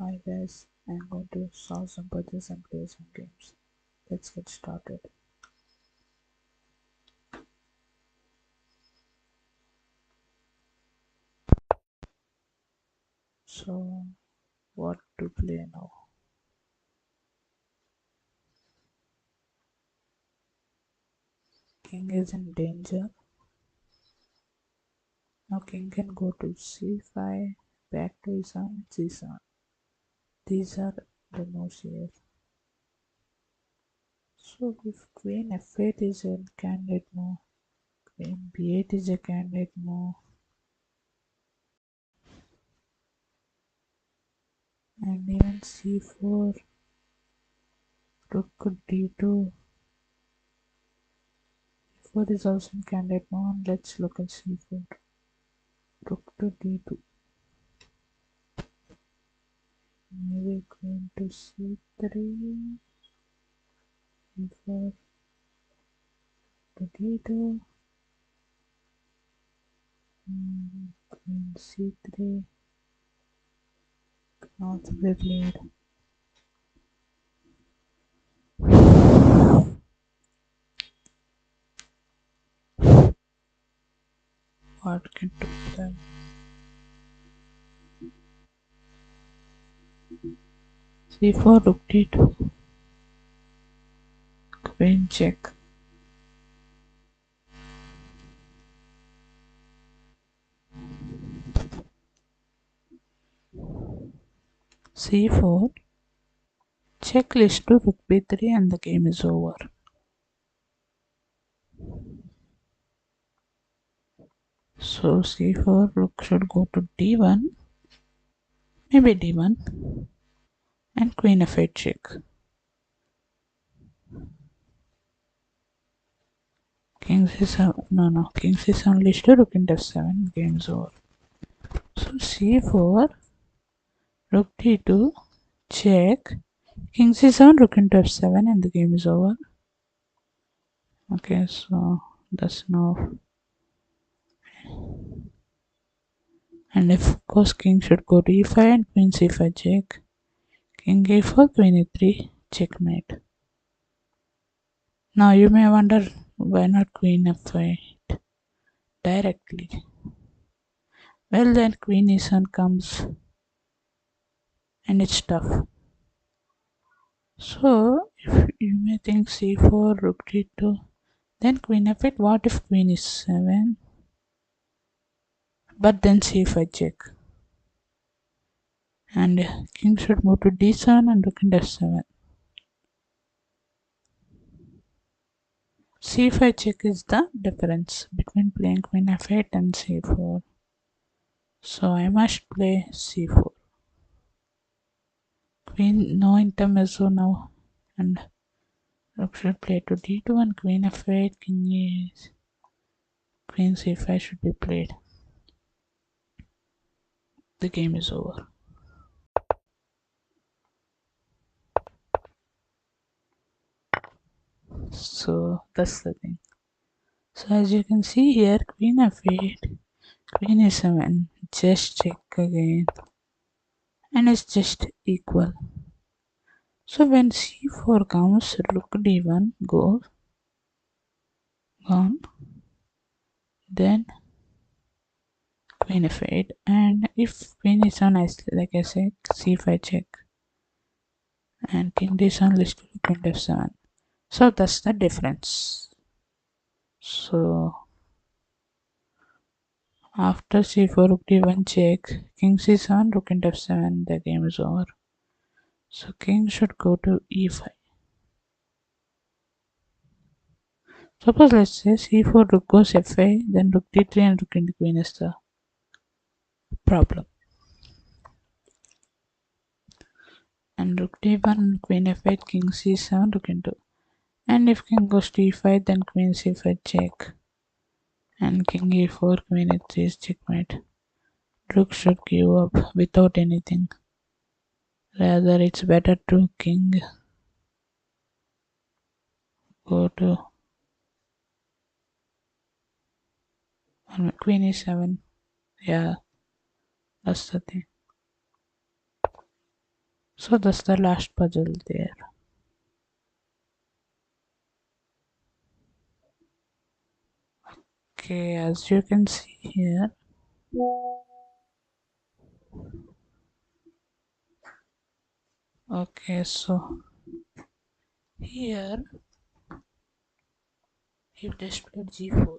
Hi guys, I'm going to solve some puzzles and play some games. Let's get started. So, what to play now? King is in danger. Now king can go to c5, back to e7, c7. These are the moves here. So if queen f8 is a candidate move, queen b8 is a candidate move, and even c4, rook d2, e4 is also a candidate move. And let's look at c4, rook to d2. Maybe queen to c3, e4 to d2, queen c3, now to be played. What can do then? c4 rook d2, queen check. c4 checklist to rook b3 and the game is over. So c4 rook should go to d1, maybe d1, and queen f8 check. King c7, no, king c7 list to rook into f7, game is over. So c4, rook d2, check, king c7, rook into f7, and the game is over. Okay, so that's now. And of course, king should go to e5 and queen c5 check. King a4, queen e3, checkmate. Now you may wonder why not queen f8 directly. Well, then queen e7 comes and it's tough. So if you may think c4, rook d2, then queen f8. What if queen is 7? But then c5 check. And king should move to d7 and rook into f7. c5 check is the difference between playing queen f8 and c4. So I must play c4. Queen no intermezzo now, and rook should play to d2 and queen f8. Queen c5 should be played. The game is over. So that's the thing. So as you can see here, queen f8, queen e7, just check again, and it's just equal. So when c4 comes, rook d1 goes gone, then queen f8, and if queen is on, like I said, c5 check, and king d7 list to queen f7. So that's the difference. So after c4 rook d1 check, king c7 rook into f7, the game is over. So king should go to e5. Suppose let's say c4 rook goes f5, then rook d3 and rook into queen is the problem. And rook d1, queen f8, king c7, rook into. And if king goes to e5, then queen c5 check. And king e4, queen e3 is checkmate. Rook should give up without anything. Rather, it's better to king go to queen e7. Yeah, that's the thing. So that's the last puzzle there. Okay, as you can see here, okay, so here you displayed g4.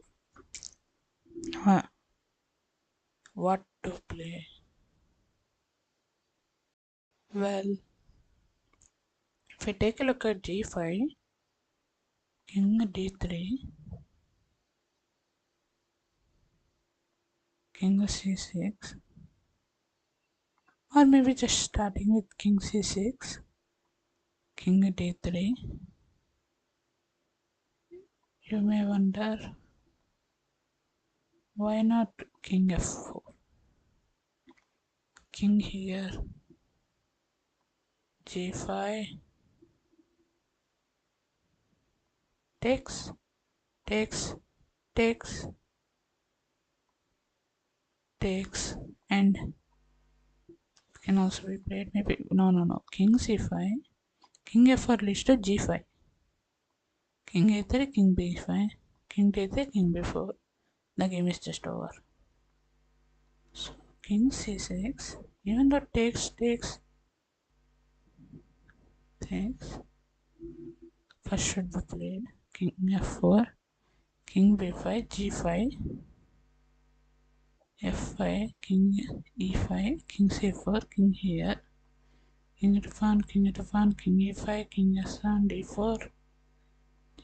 What to play? Well, if we take a look at g5, king d3, king c6, or maybe just starting with king c6, king d3, you may wonder why not king f4, king here, g5, takes, takes, takes, takes, and can also be played maybe no king c5, king f4 leads to g5, king a3, king b5, king d3, king b4. The game is just over. So king c6, even though takes, first should be played. King f4, king b5, g5, f5, king e5, king c4, king here, king f1, king f1, king e5, king s1, d4,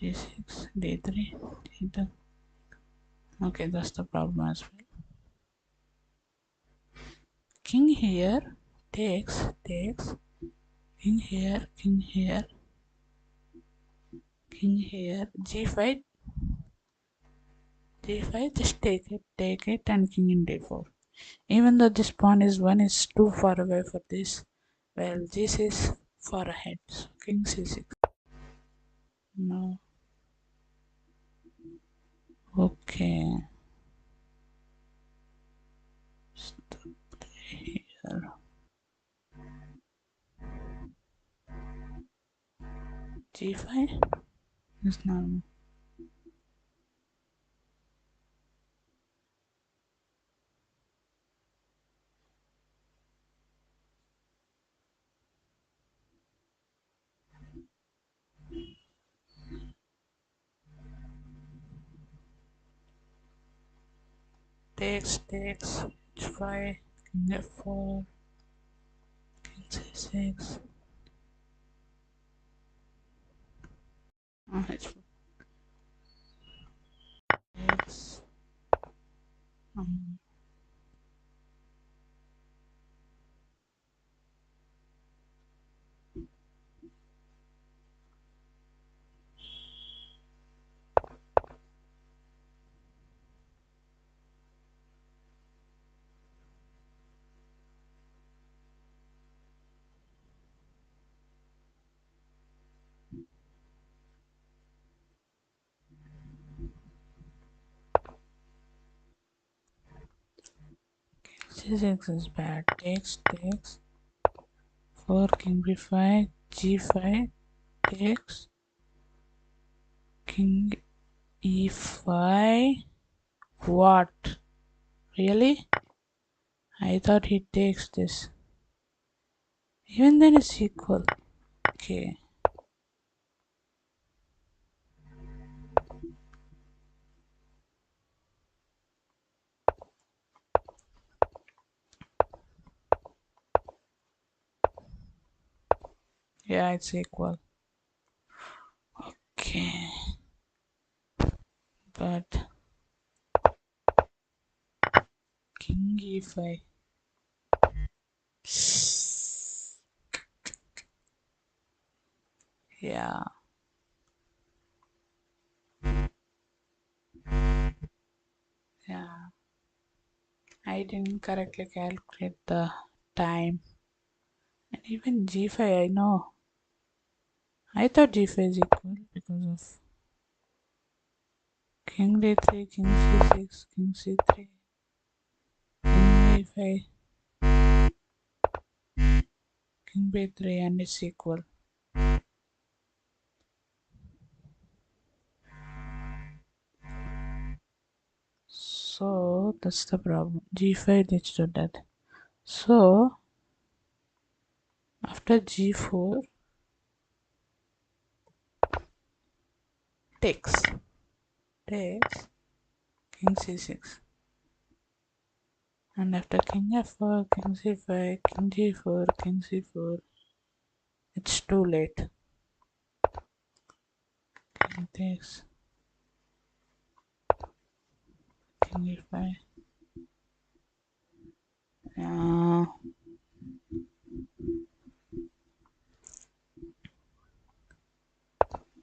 g6, d3, d2. Okay, that's the problem as well. King here takes, king here, king here, king here, g5, d5, just take it, and king in d4. Even though this pawn is too far away for this, well, this is far ahead. So king c6. No. Okay. Stop here. g5 is normal. Takes, h5, king f4, king c6. Oh, h4 takes. Um, c6 is bad. Takes, 4, king b5, g5, takes, king e5. What? Really? I thought he takes this. Even then it's equal. Okay. Yeah, it's equal. Okay. But king e5. Yeah. Yeah. I didn't correctly calculate the time. And even g5, I know. I thought g5 is equal because of king d3, king c6, king c3, king e5, king b3 and it's equal. So that's the problem. g5 leads to that. So after g4 takes king c6, and after king f4, king c5, king g4, king c4, it's too late. King takes, king e5.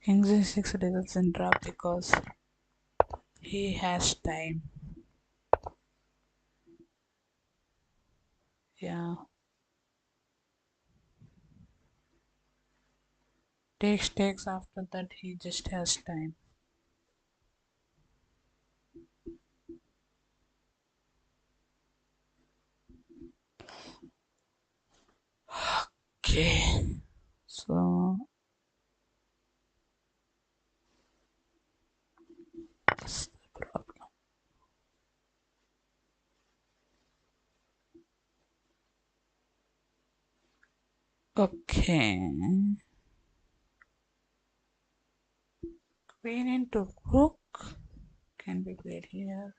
King c6 results in draw because he has time. Yeah. Takes after that he just has time. Okay. So that's the problem. Okay. Queen into rook can be played here.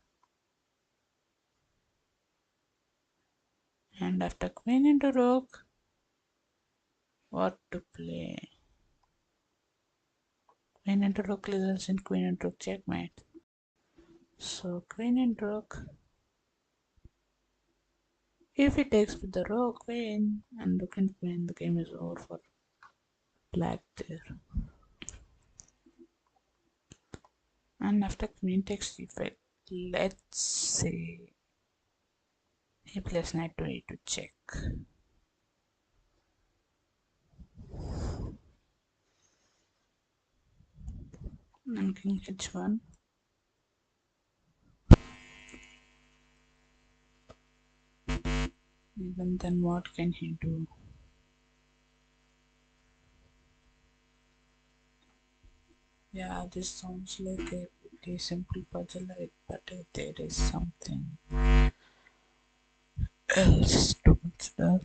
And after queen into rook, what to play? Queen into rook results in queen into rook checkmate. So queen into rook. If he takes with the rook, queen and rook and queen, the game is over for black there. And after queen takes c5, let's see. He plays knight to e to check. And king h1. Even then, what can he do? Yeah, this sounds like a pretty simple puzzle, right? But there is something else to consider.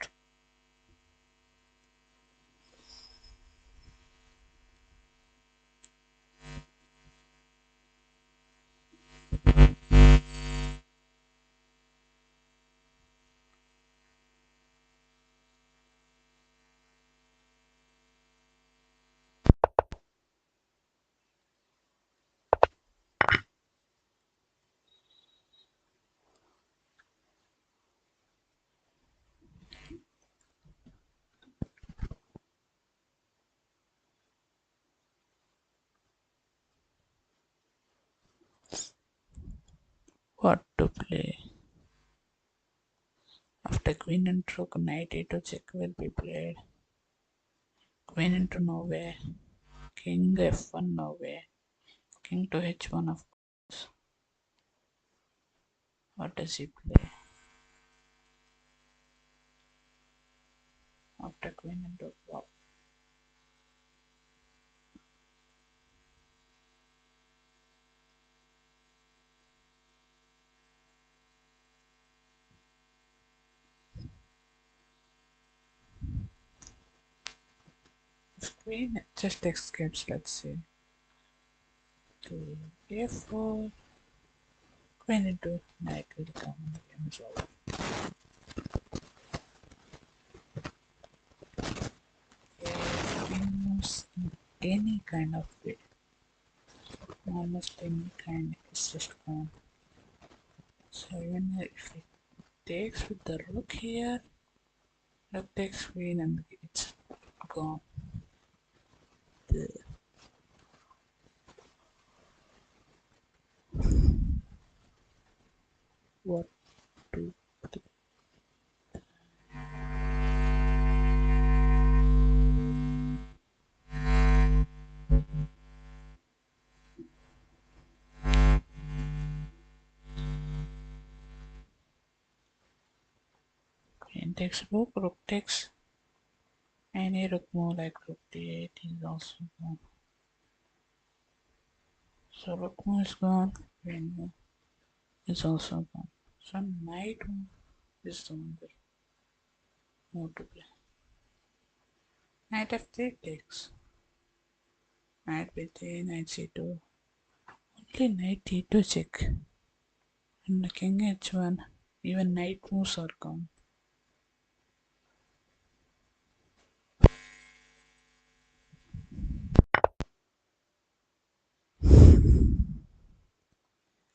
What to play? After queen and rook, knight e2 check will be played. Queen into nowhere. King f1 nowhere. King to h1 of course. What does he play? After queen into flop. If queen just escapes, let's say, to a4, queen into knight will come and the game is over. If queen moves in any kind of way, almost any kind, it's just gone. So even if it takes with the rook here, rook takes queen and it's gone. What to do? Queen takes rook, rook takes Any rook move like rook d8 is also gone. So rook move is gone, queen move is also gone. So knight move is the one that move to play. Knight f3 takes. Knight b3, knight c2. Only knight e2 check. And the king h1. Even knight moves are gone.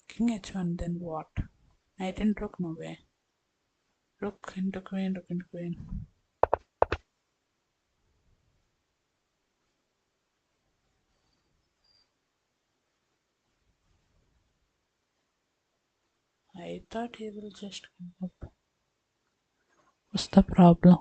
King h1, then what? Knight and rook, no way. Rook into queen, rook into queen. I thought he will just come up. What's the problem?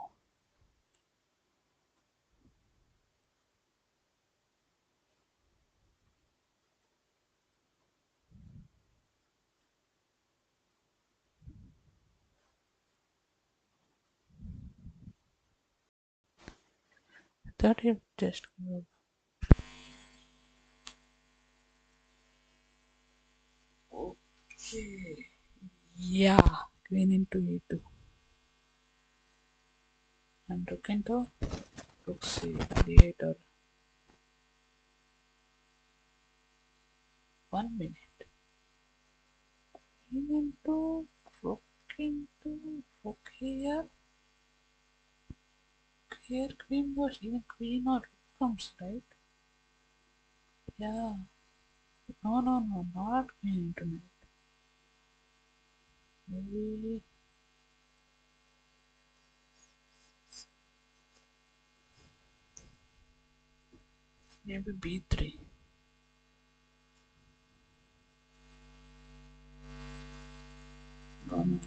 I thought he would just come up. Okay. Yeah. Queen into e2. And rook into rook c, d8 or 1 minute. Queen into rook into rook here. Here queen was even queen or rook comes, right? Yeah. No, no, no, not queen into knight. Maybe b3. No, no, no.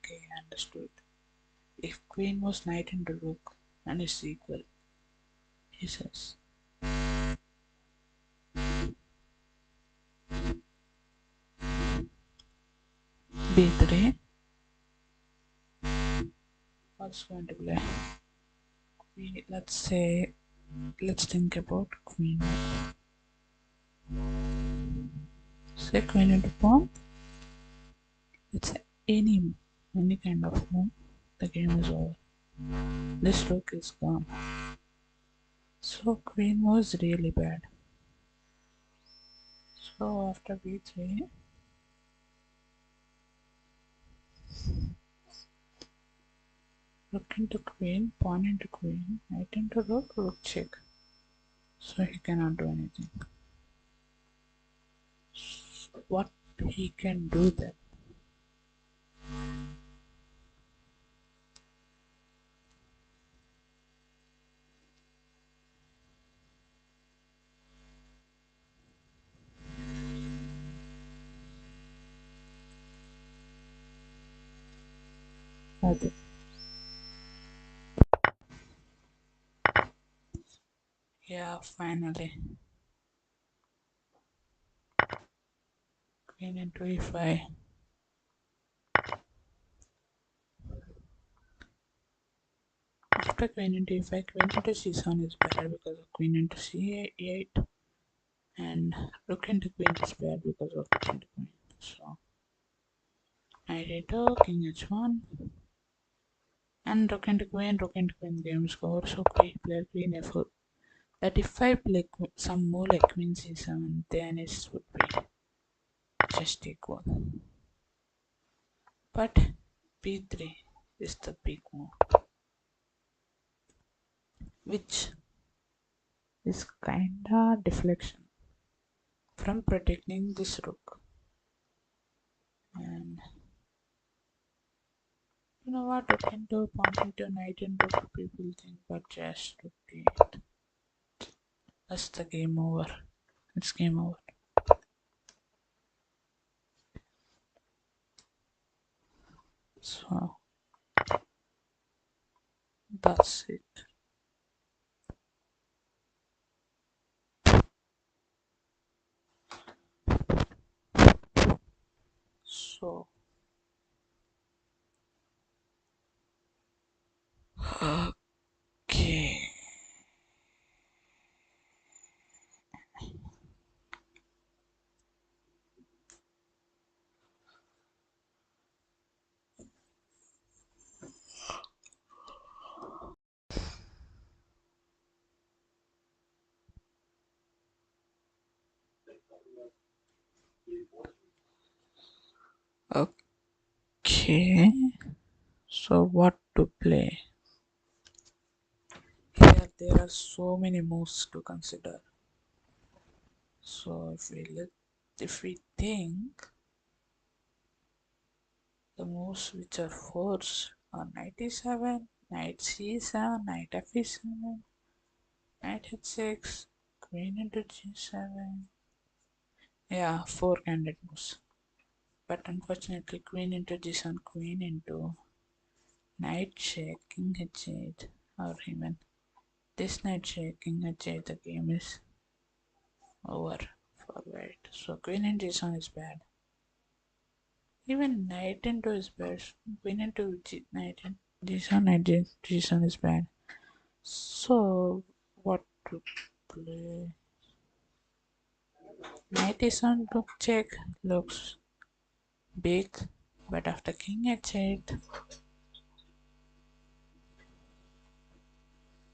Okay, understood. If queen was knight into rook and it's equal, he says. b3. What's going to play? Let's say, let's think about queen. Say queen into pawn. It's any kind of move. The game is over. This rook is gone. So queen was really bad. So after b3, rook into queen, pawn into queen, knight into rook, rook check. So he cannot do anything. What he can do then? Okay. Yeah, finally. Queen into e5. After queen into e5, queen into c7 is better because of queen into c8, and rook into queen is bad because of rook into queen. So knight e2, king h1, and rook into queen game score. So queen player queen f4. That if I play some more like queen c7, then it would be just equal. But b3 is the big move, which is kinda deflection from protecting this rook. And you know what, rook into pawn into knight into rook, people think, but just rook d8. That's the game over. It's game over. So that's it. So okay. Okay, so what to play? Here there are so many moves to consider. So if we think the moves which are forced are knight e7, knight c7, knight fe7, knight h6, queen into g7. Yeah, four candidate moves. But unfortunately, queen into g7, queen into knight check, king h8, or even this knight check, king h8, the game is over for white. So queen into g7 is bad. Even knight into is bad. Queen into knight into g7, knight g7 is bad. So what to play? Knight e7 to check looks big, but after king h8,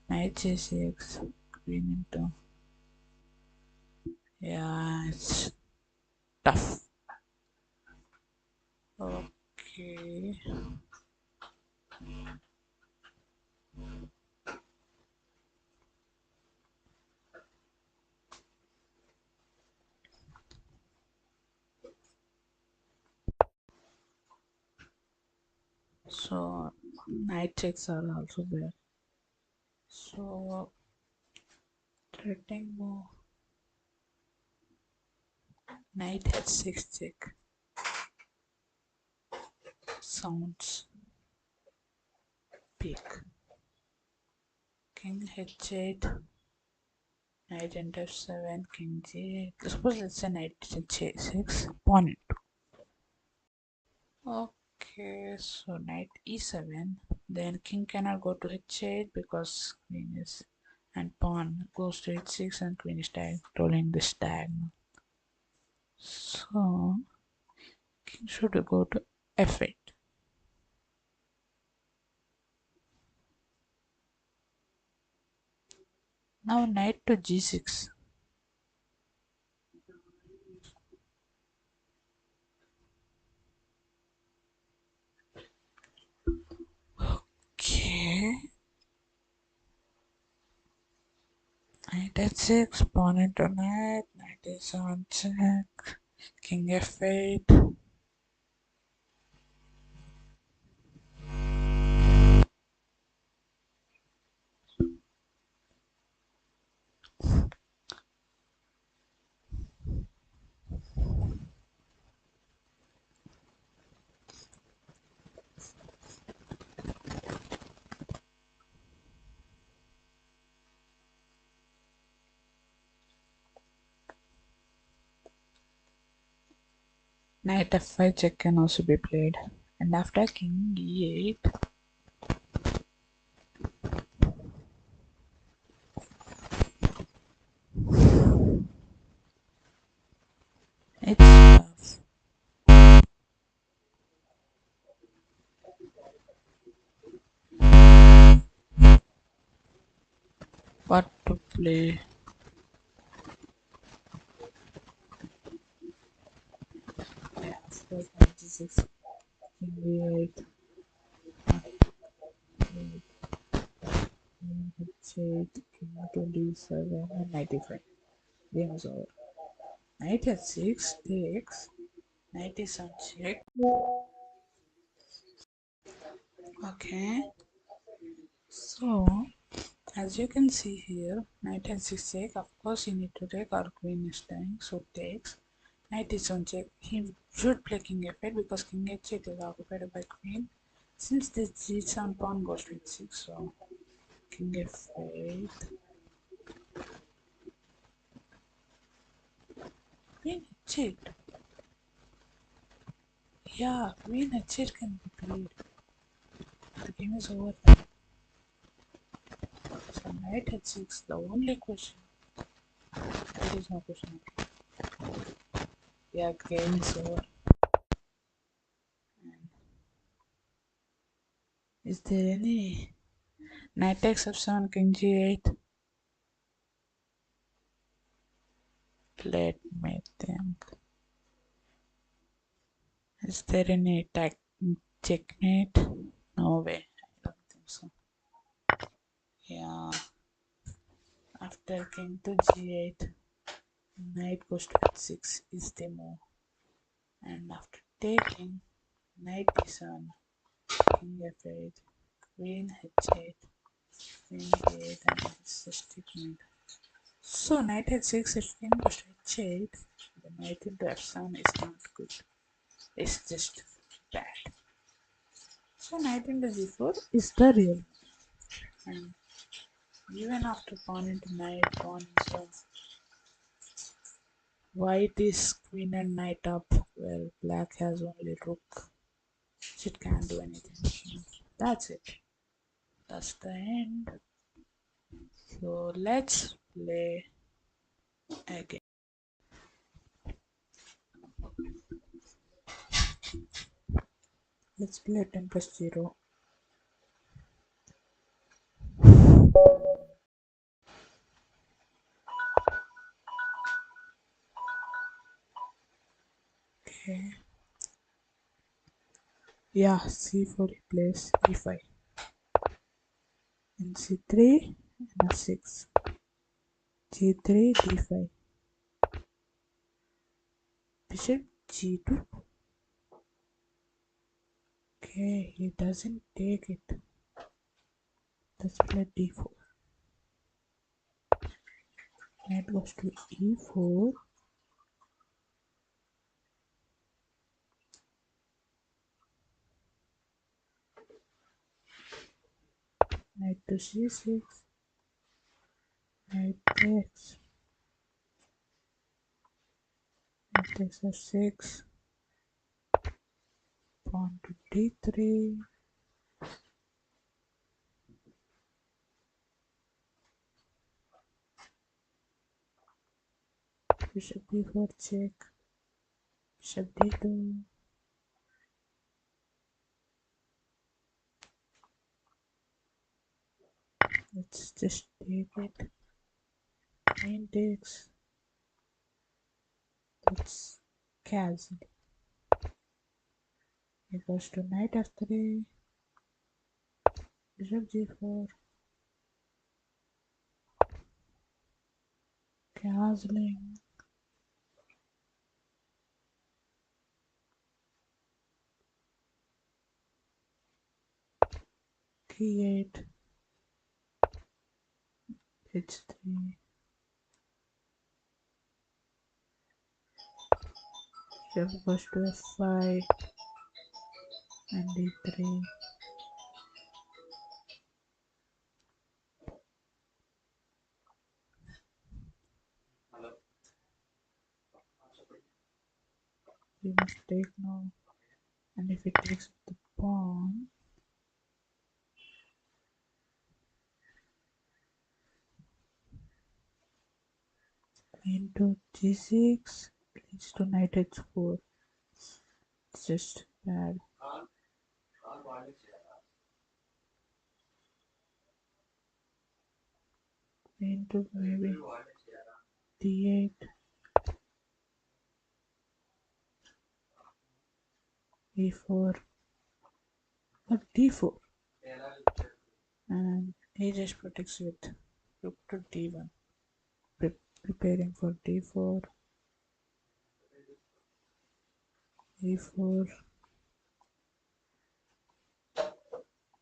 knight g6, queen into, yeah, it's tough. Okay, so knight checks are also there. So threatening move, knight h6 check sounds big. King h8, knight into f7, king g8. Suppose let's say knight h6, pawn it. Okay, so knight e7, then king cannot go to h8 because queen is, and pawn goes to h6 and queen is rolling the stag. So king should go to f8. Now knight to g6. Okay, knight h6, pawn into knight, knight is on check, king f8. Knight f5 check can also be played, and after king e8, it's tough. What to play? Yeah, of course, knight g6, king e8, king h8, king to d7, and knight e5. Game is over. Knight h6 takes, knight is on check. Okay, so as you can see here, knight h6 check. Of course, you need to take, or queen is dying, so takes. Knight is on check. He should play king f8 because king h8 is occupied by queen. Since this g7 pawn goes to h6, so king f8, queen h8. Yeah, queen h8 can be played. The game is over. So knight h6. The only question. There is no question. Yeah, game is over. Is there any knight takes f7, king g8? Let me think. Is there any checkmate? No way. I don't think so. Yeah. After king to g8, knight goes to h6 is the move. And after taking, knight d7, king f8, queen h8, queen d8, and it's just checkmate. So knight h6, if king goes to h8, the knight into f7 is not good. It's just bad. So knight into g4 is the real. And even after pawn into knight, pawn into white is queen and knight up, where black has only rook. So it can't do anything. That's it. That's the end. So let's play again. Let's play Tempest Zero. Okay. Yeah, c4 replace e5. And c3 and f6. g3 d5. Bishop g2. Okay, he doesn't take it. Let's play d4. Knight goes to e4. Knight to c6. Knight takes. Knight takes f6. Pawn to d3. Bishop d4 check. Bishop d2. Let's just take it. Queen takes. Let's cancel. It goes to knight f3. Bishop g4. Castling. K8. h3. Bishop goes to f5 and d3. We must take now. And if it takes the pawn, queen to g6 leads to knight h4. It's just bad. Queen to maybe d8. e4. Or d4. And he just protects with rook to d1. Preparing for d4. e4.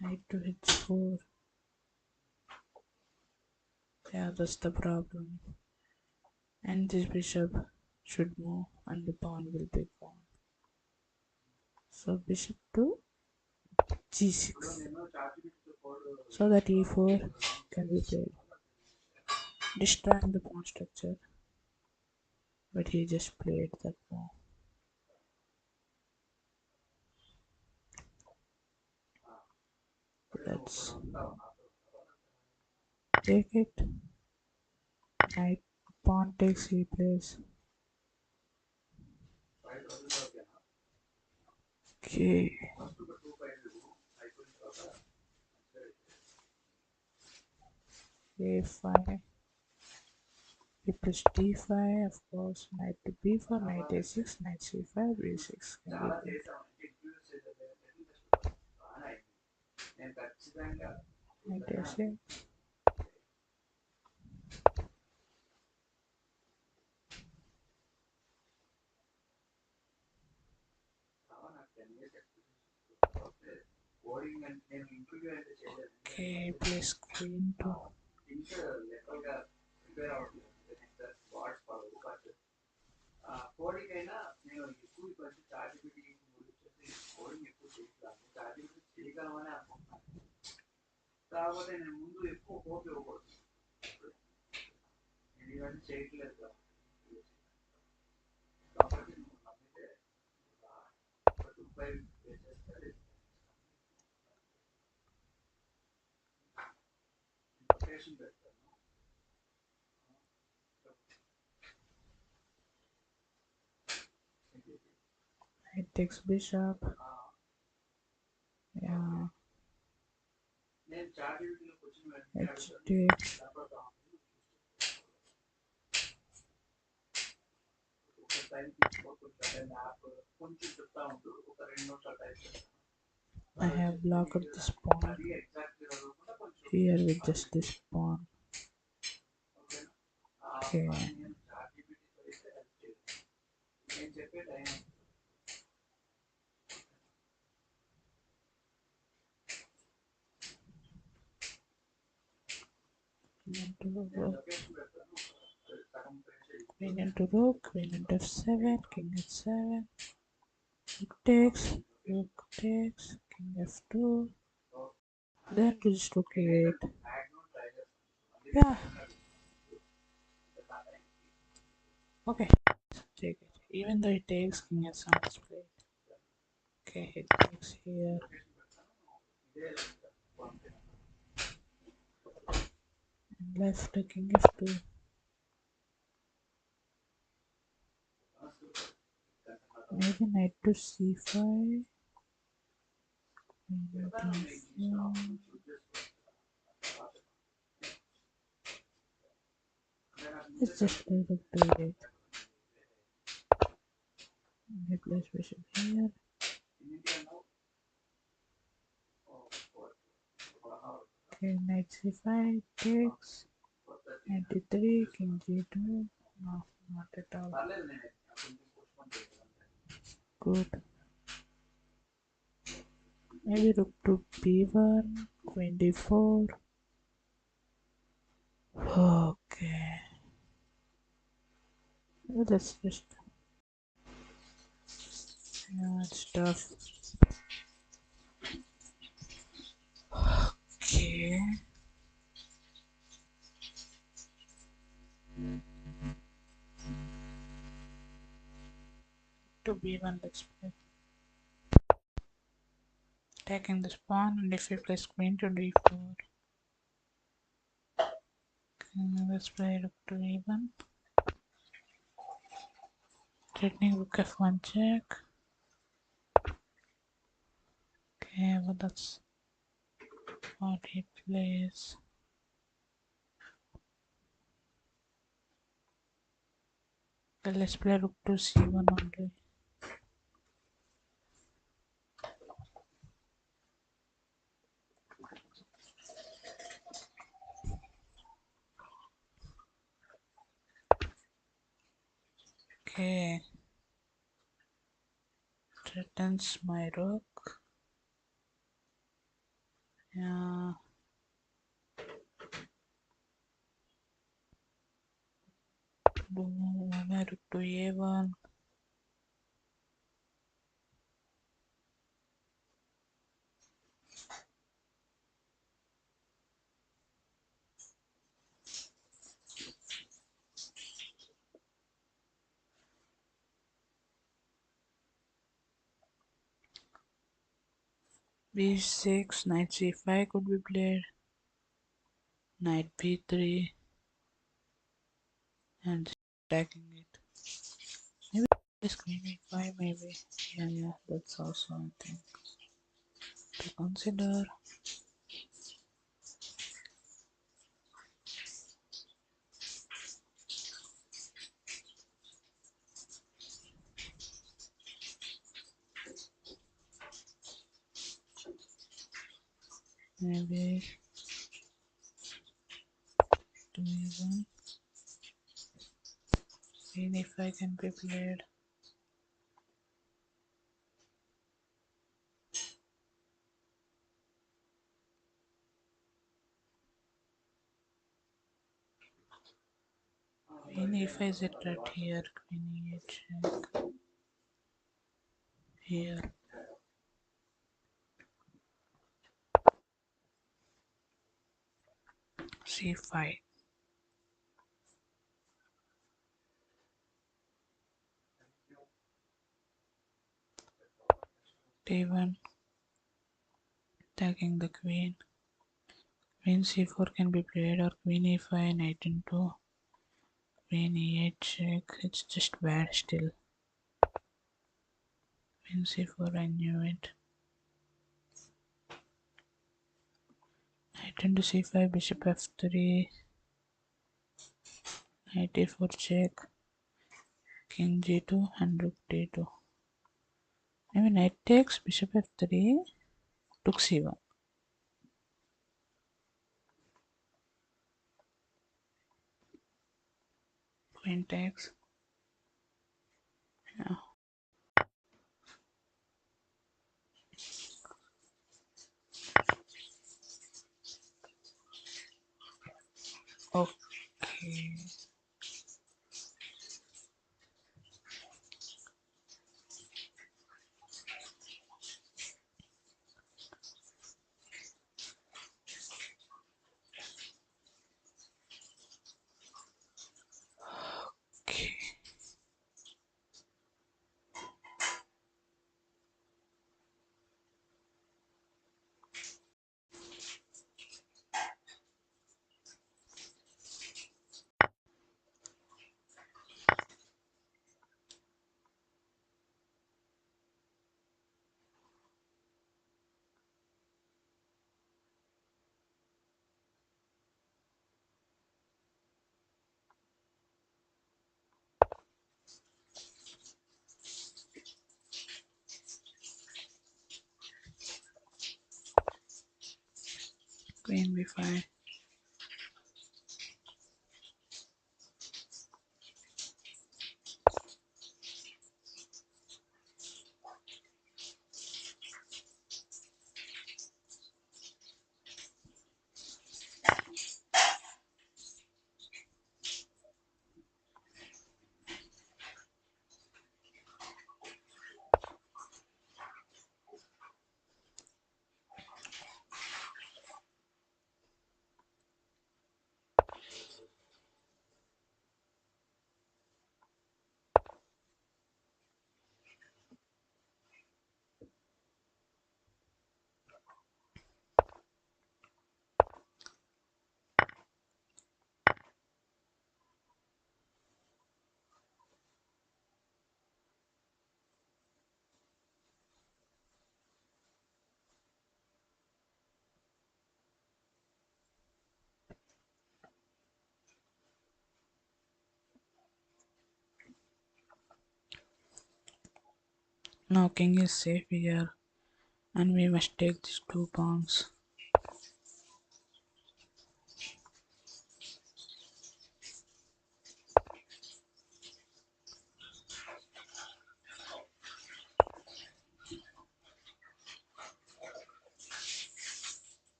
Knight to h4. Yeah, that's the problem. And this bishop should move and the pawn will be gone. So bishop to g6. So that e4 can be played. Destroying the pawn structure. But he just played that move. Let's take it. Knight pawn takes e place. Okay. a5. e plus d5, of course, knight to b4, knight a6, knight c5, b6. Knight a6. Okay, place queen to knight takes bishop. Yeah. H takes. I have blocked this pawn here with just this pawn. Okay. Queen into rook, queen into f7, king h7, rook takes, king f2, then to just rook e8. Yeah. Okay. Take it. Even though it takes, king h7 is played. Okay, it takes here. And left king f2. Maybe knight to c5. Let's just play rook to e8. Replace bishop here. Okay, knight c5 takes. Knight d3, king g2. No, not at all. Good. Maybe rook to b1, queen d4. Okay. Let's just. Yeah, it's tough. Okay. To b1, let's play. Taking this pawn, and if we place queen to d4. Okay, let's play rook to e1. Threatening rook f1 check. Okay, well that's what he plays. Okay, let's play rook to c1 only. Okay. Threatens my rook. Yeah. Do my rook to a1. b6, knight c5 could be played. Knight b3 and attacking it. Maybe this queen e5 maybe. Yeah, that's also I think to consider. maybe 2e1. Queen e5 can be played. Queen e5 is a threat here. Queen e8 check. Here. c5. d1. Attacking the queen. Queen c4 can be played, or queen e5 knight into queen e8 check. It's just bad still. Queen c4, I knew it. Knight into c5, bishop f3, knight e4 check, king g2 and rook d2. Maybe knight takes, bishop f3, rook c1. Queen takes. Yeah. Okay. Okay. Queen b5. Now king is safe here, and we must take these 2 pawns.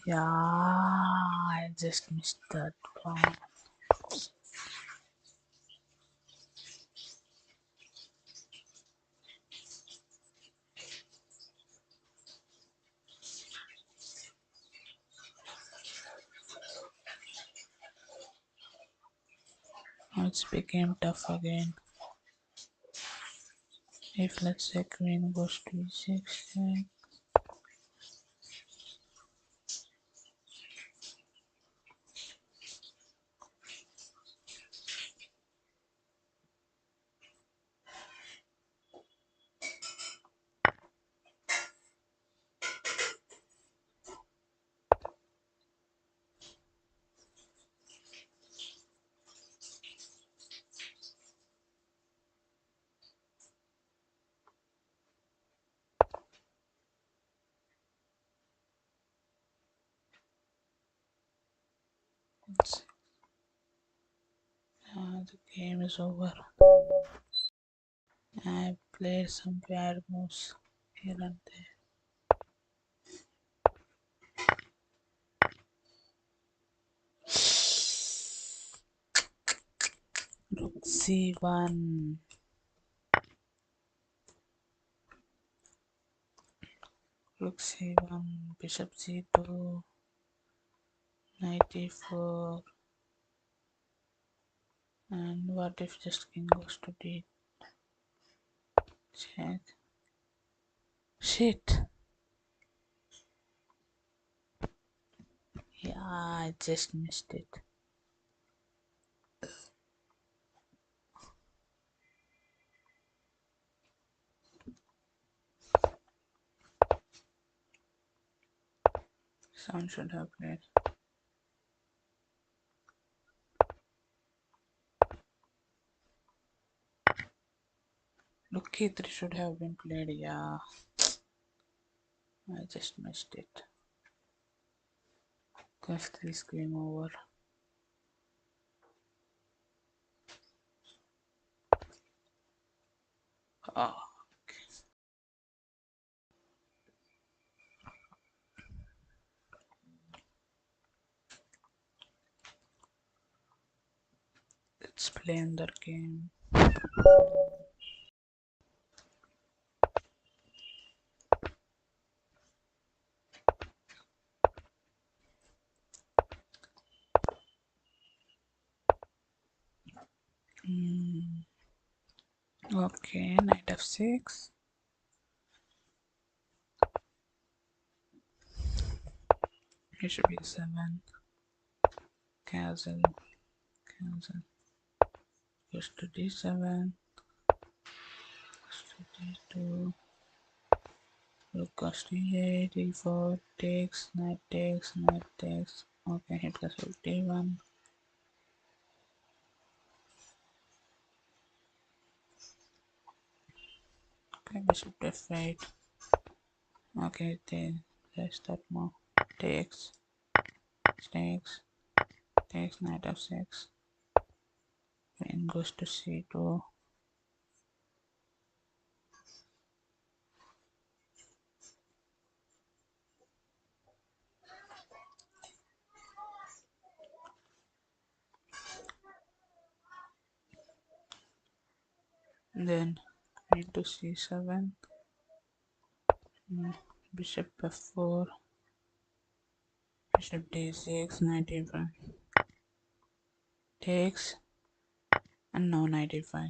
Yeah, I just missed that pawn. Now it's became tough again. If let's say queen goes to e6 check. The game is over. I played some bad moves here and there. Rook c1. Rook c1, bishop c2, knight e4. And what if just king goes to d? Check. Shit. Yeah, I just missed it. Someone should have played. Rook e3 should have been played. Yeah, I just missed it. F3 is game over. Oh. Let's play another game. Okay, knight f6. Bishop e7. Castle. Goes to d7. Goes to d2. Rook goes to e8. e4 takes. Knight takes. Knight takes. Okay, hit castle d1. Okay, bishop f8. Okay, there's that more. Takes. Takes. Takes. Knight f6. Queen goes to c2. Then queen to c7. Bishop f4. Bishop d6. Knight e5. Takes. And now knight e5.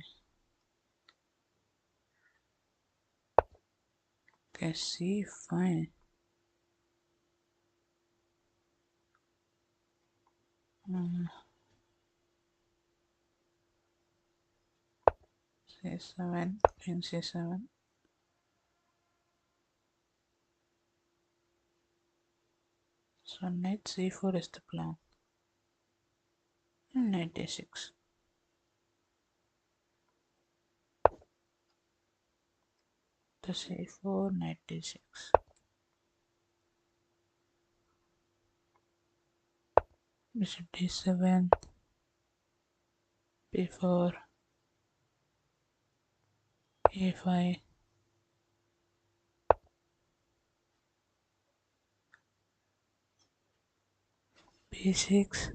Okay, c5. c7. Queen c7. So knight c4 is the plan. And knight d6. The c4, knight d6. Bishop d7. b4. a5. b6.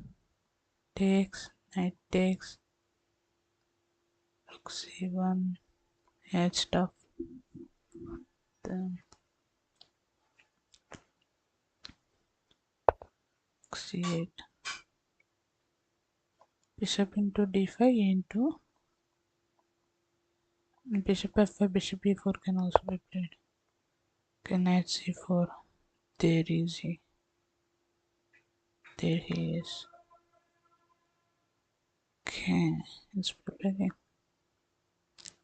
Takes. Knight takes. Rook c1. Yeah, it's tough. Then c8. Bishop into d5 into bishop f5, bishop e4 can also be played. Okay, knight c4. There is he. There he is. Okay, he's preparing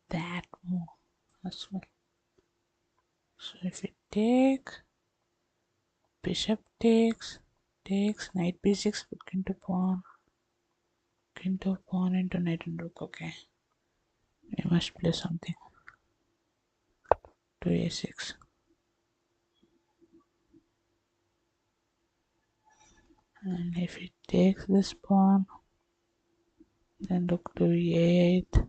that move as well. So if we take, bishop takes, knight b6, rook into pawn, into knight and rook. Okay, we must play something. To a6. And if it takes this pawn, then rook to e8.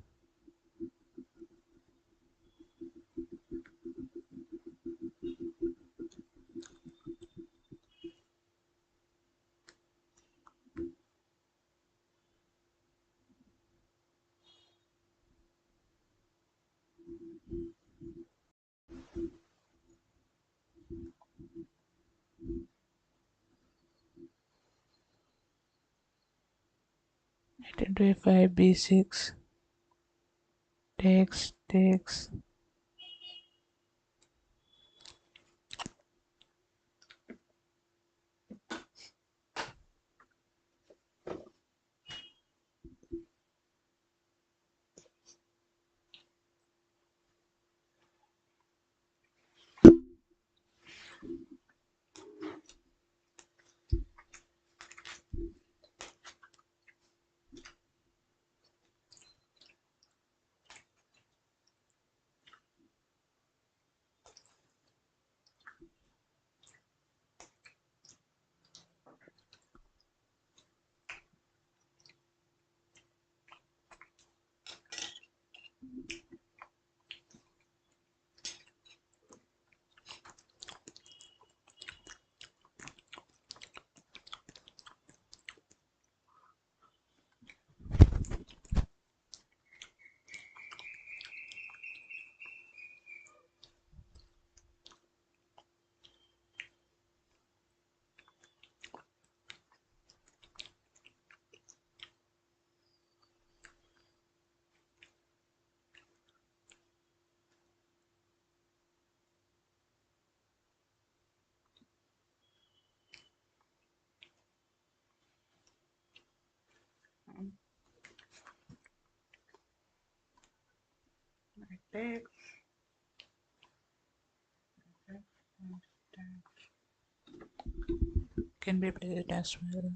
Knight into a5, b6, takes. Knight takes. Can be played as well.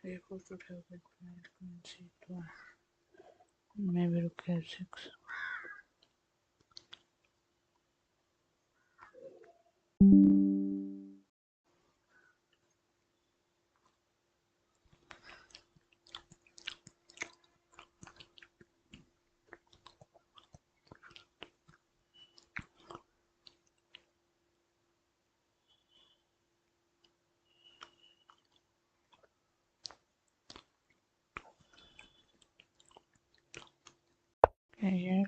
A4 should have been played, queen c2. Maybe rook f6. Okay,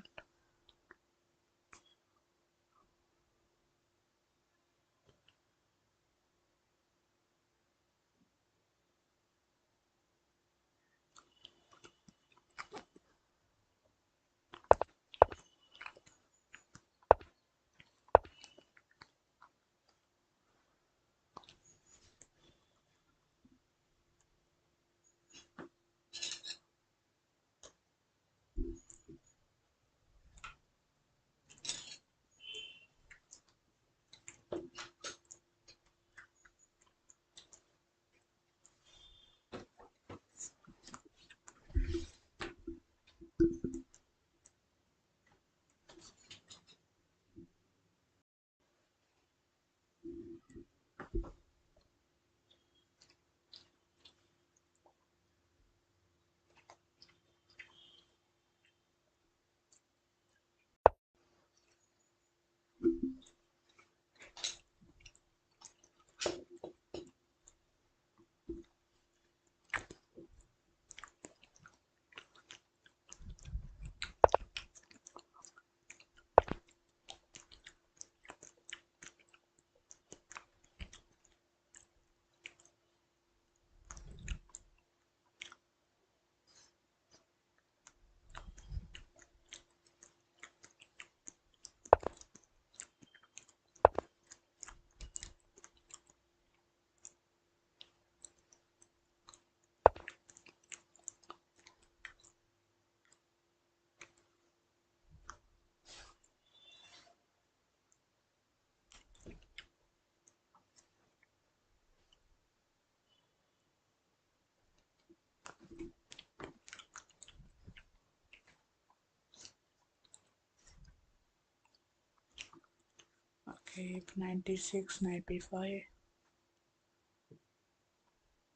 Okay, 96, knight b5,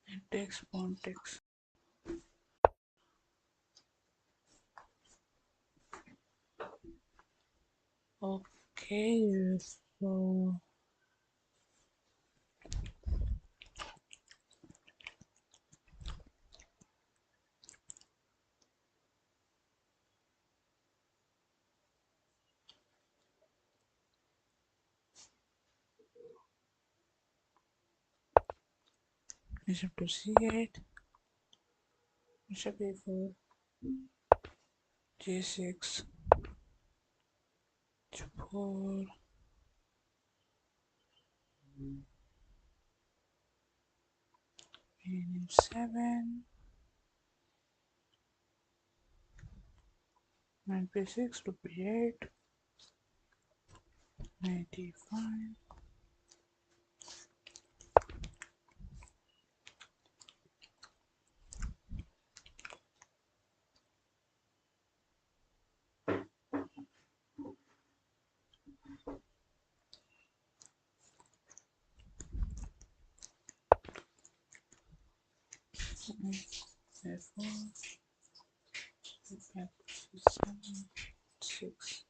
and takes, pawn takes. Okay, so bishop to c8, bishop a4, g6, h4, queen f7, knight b6 to b8, knight e5, f4, back to c7, 6.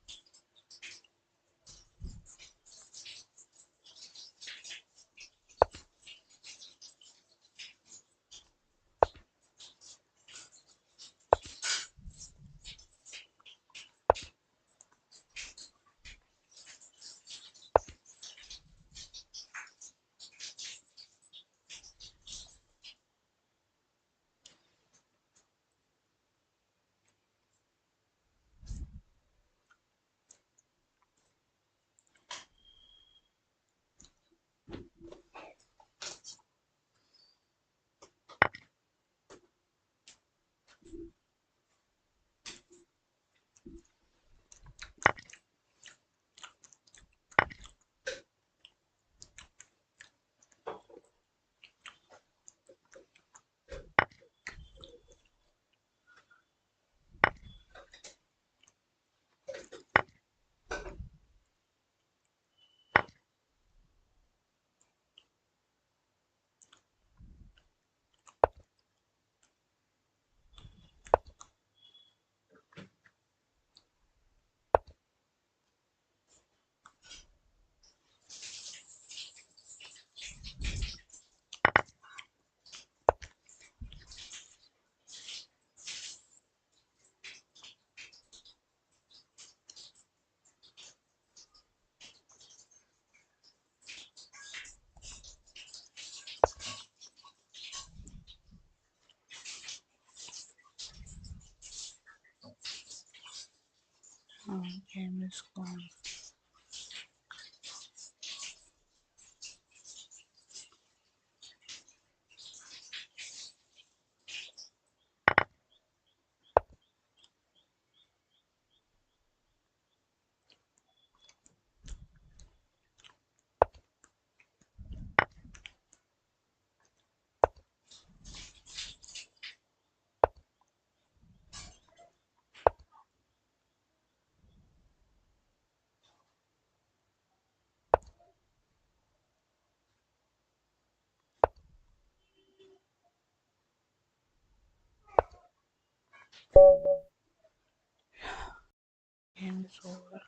Game is gone. Game is over.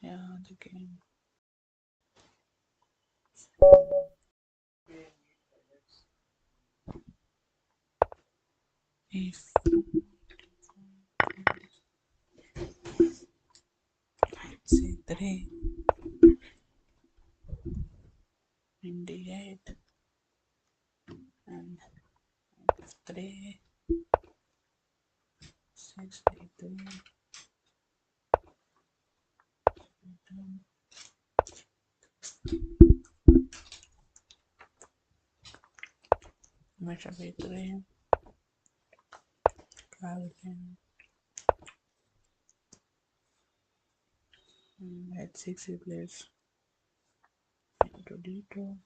Yeah, the game. If 3, 98, and 3, 63, bishop e3, Calvin, h6 he plays into d2,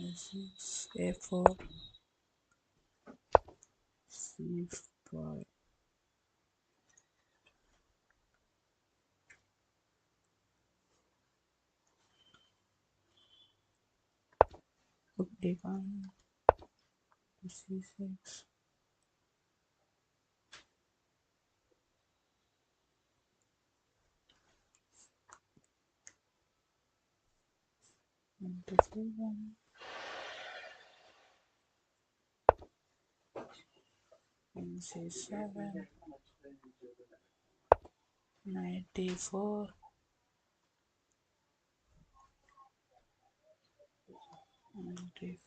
a6, a4, c5, rook d1 to c6, into c1, and c7, 94, 95,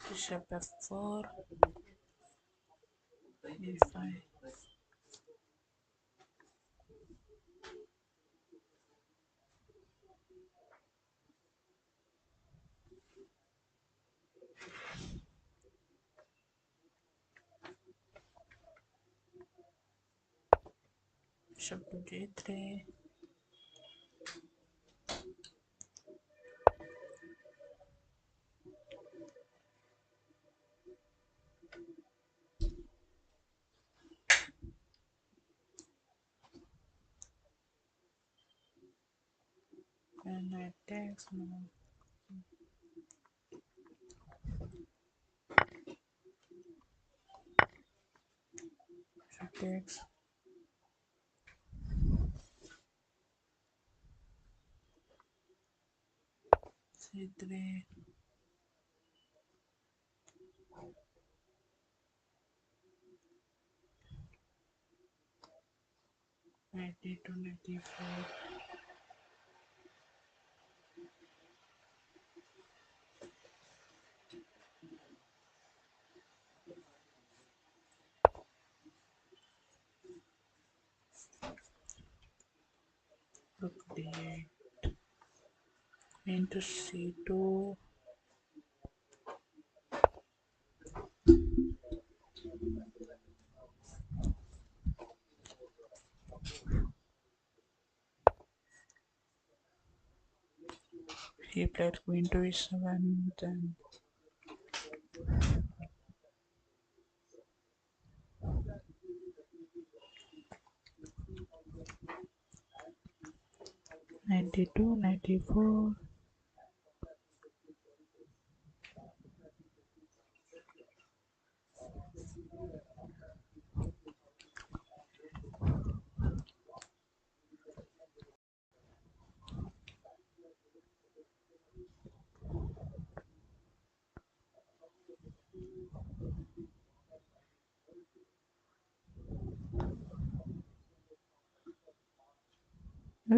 bishop f4, e5, bishop to g3, and knight takes now, bishop takes, c3, knight d2, knight d4, rook d8, into c2, he played queen to e7, then knight d2, knight d4,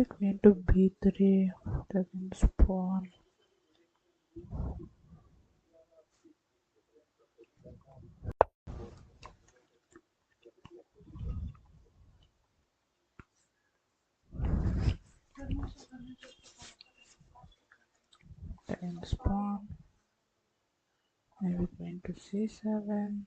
queen to b3, against pawn, 10 pawn, maybe queen to c7,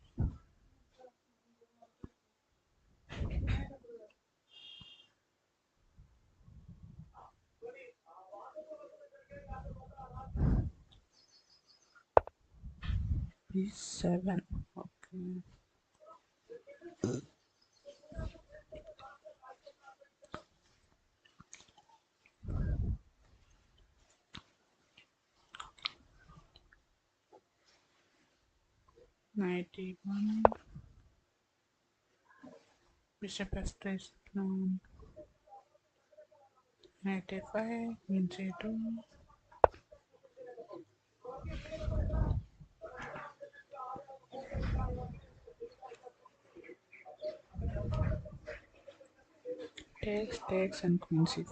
b7, okay, knight d1, bishop f3 is down, Knight a5, queen c2, takes and queen c4,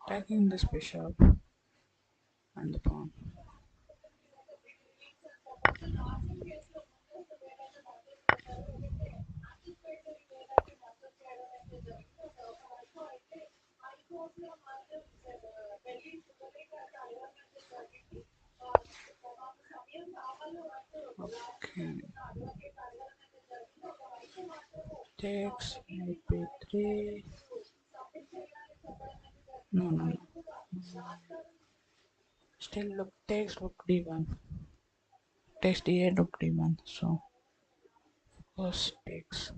attacking this bishop and the pawn. Okay, takes knight b3. No. Still look takes rook d1. Takes d8 rook d1. So of course takes.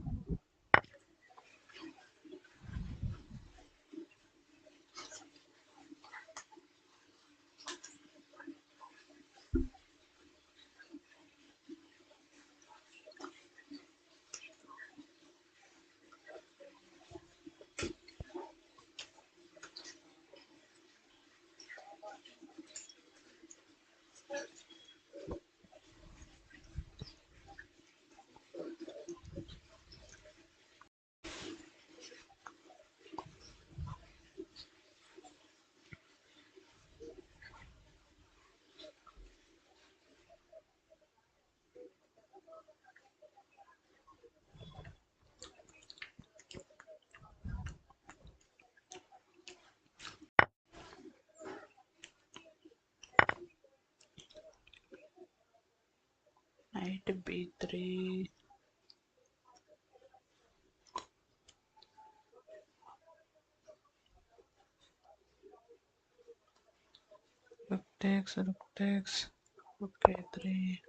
Knight b3. Rook takes, rook a3.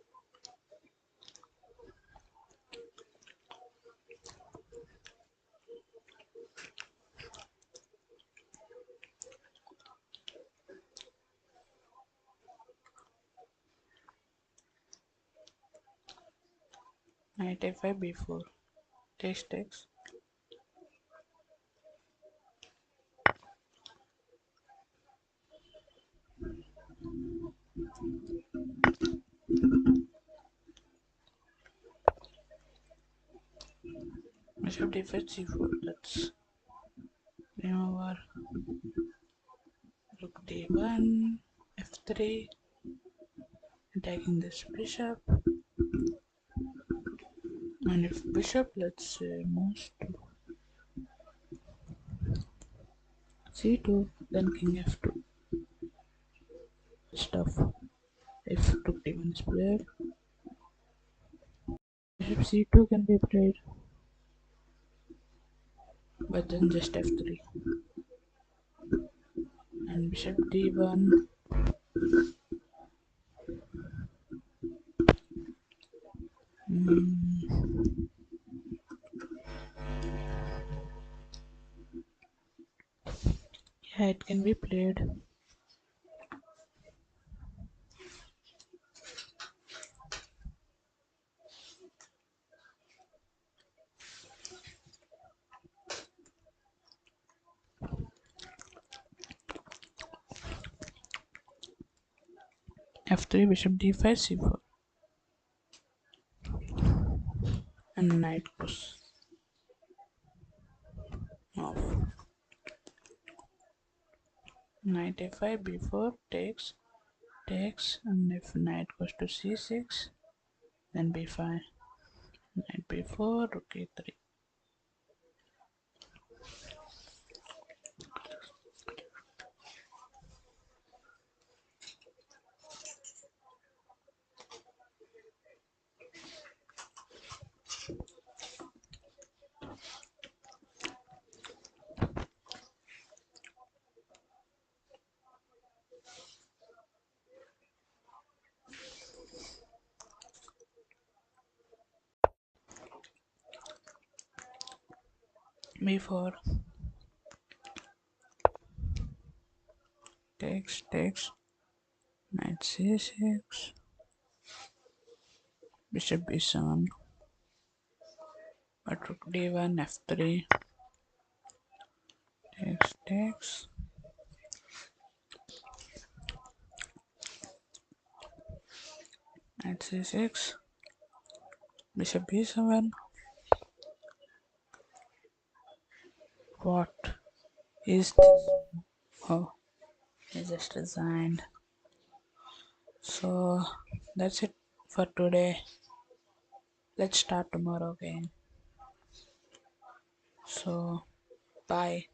Knight a5 b4. Takes. Bishop d5 c4. Let's remove rook d1, f3, attacking this bishop. And if bishop, let's say, moves to c2, then king f2. Stuff. If rook d1 is played, bishop c2 can be played, but then just f3. And bishop d1. Yeah, it can be played. f3, bishop d5, c4. And knight goes off. Knight a5, b4, takes, and if knight goes to c6, then b5. Knight b4, rook a3. b4, takes, knight c6, bishop b7, but rook d1, f3, takes, Knight c6, bishop b7. What is this? Oh, I just resigned. So that's it for today. Let's start tomorrow again. So bye.